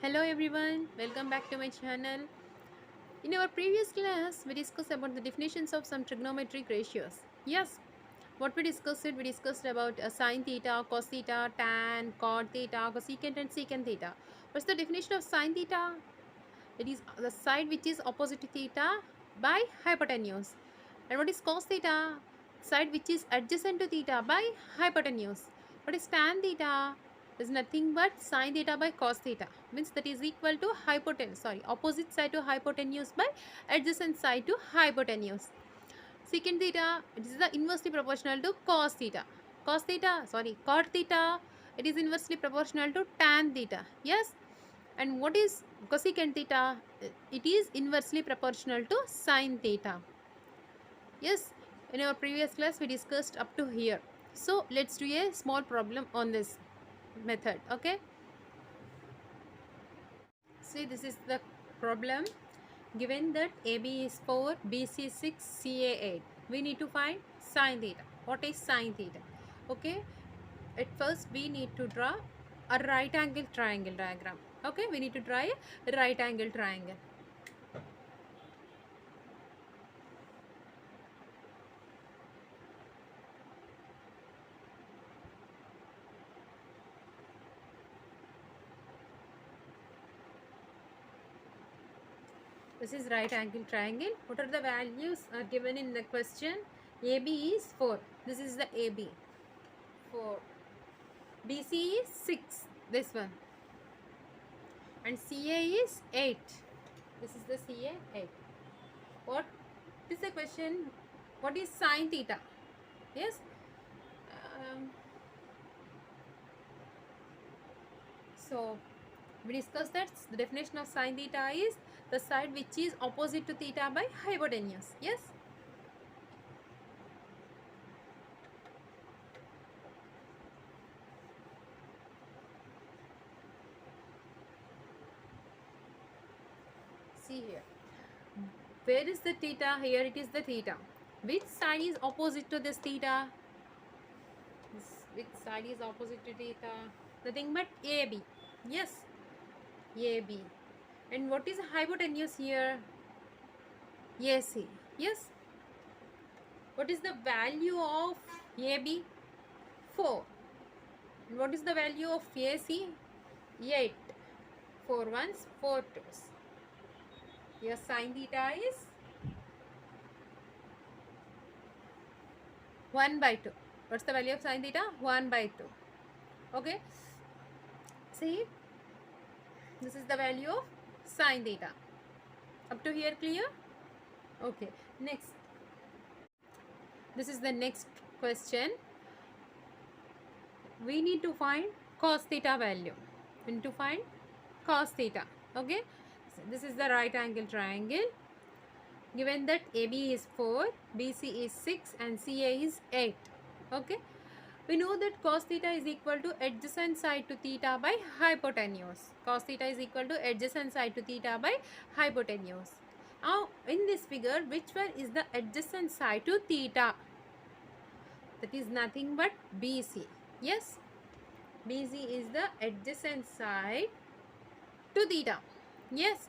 Hello everyone, welcome back to my channel. In our previous class, we discussed about the definitions of some trigonometric ratios. Yes, what we discussed about sine theta, cos theta, tan, cot theta, cosecant and secant theta. What's the definition of sine theta? It is the side which is opposite to theta by hypotenuse. And what is cos theta? Side which is adjacent to theta by hypotenuse. What is tan theta? Is nothing but sine theta by cos theta. Means that is equal to opposite side to hypotenuse by adjacent side to hypotenuse. Secant theta, it is the inversely proportional to cot theta, it is inversely proportional to tan theta. Yes, and what is cosecant theta? It is inversely proportional to sine theta. Yes, in our previous class we discussed up to here. So let's do a small problem on this method. Okay, see, this is the problem. Given that AB is 4, BC is 6, CA 8, we need to find sine theta. What is sine theta? Okay, at first we need to draw a right angle triangle diagram. Okay, we need to draw a right angle triangle. This is right angle triangle. What are the values are given in the question? AB is 4. This is the AB. 4. BC is 6. This one. And CA is 8. This is the CA 8. What is the question? What is sine theta? Yes. So we discussed that the definition of sine theta is the side which is opposite to theta by hypotenuse. Yes. See here. Where is the theta? Here it is the theta. Which side is opposite to this theta? Which side is opposite to theta? Nothing but AB. Yes. AB. And what is hypotenuse here? AC. Yes. What is the value of AB? 4. And what is the value of AC? 8. 4 ones, 4 twos. Your sine theta is 1 by 2. What's the value of sine theta? 1 by 2. Okay. See, this is the value of sine theta. Up to here clear? Okay. Next. This is the next question. We need to find cos theta value. We need to find cos theta. Okay. So this is the right angle triangle. Given that AB is 4, BC is 6 and CA is 8. Okay. We know that cos theta is equal to adjacent side to theta by hypotenuse. Cos theta is equal to adjacent side to theta by hypotenuse. Now, in this figure, which one is the adjacent side to theta? That is nothing but BC. Yes, BC is the adjacent side to theta. Yes,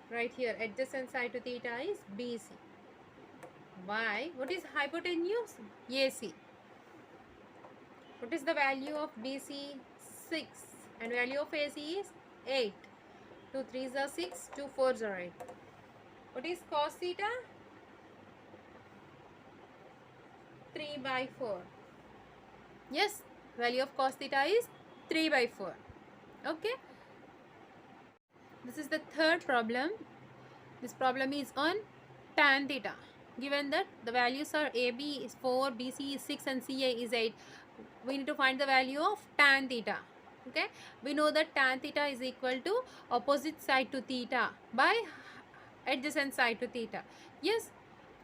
right here, adjacent side to theta is BC. Why? What is hypotenuse? AC. What is the value of BC? 6. And value of AC is 8. 2 3s are 6, 2 4s are 8. What is cos theta? 3 by 4. Yes, value of cos theta is 3 by 4. Okay. This is the third problem. This problem is on tan theta. Given that the values are AB is 4, BC is 6 and CA is 8. We need to find the value of tan theta. Okay, we know that tan theta is equal to opposite side to theta by adjacent side to theta. Yes,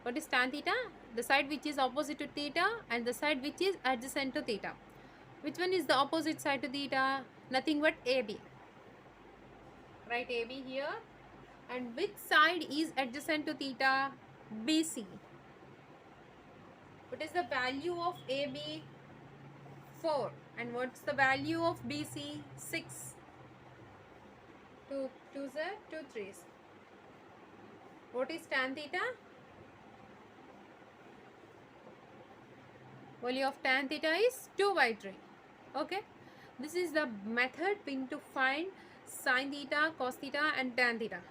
what is tan theta? The side which is opposite to theta and the side which is adjacent to theta. Which one is the opposite side to theta? Nothing but AB. Write AB here. And which side is adjacent to theta? BC. What is the value of AB? 4. And what's the value of BC? 6. 2 2s are 2 3s. What is tan theta? Value of tan theta is 2 by 3. Okay. This is the method being to find sin theta, cos theta and tan theta.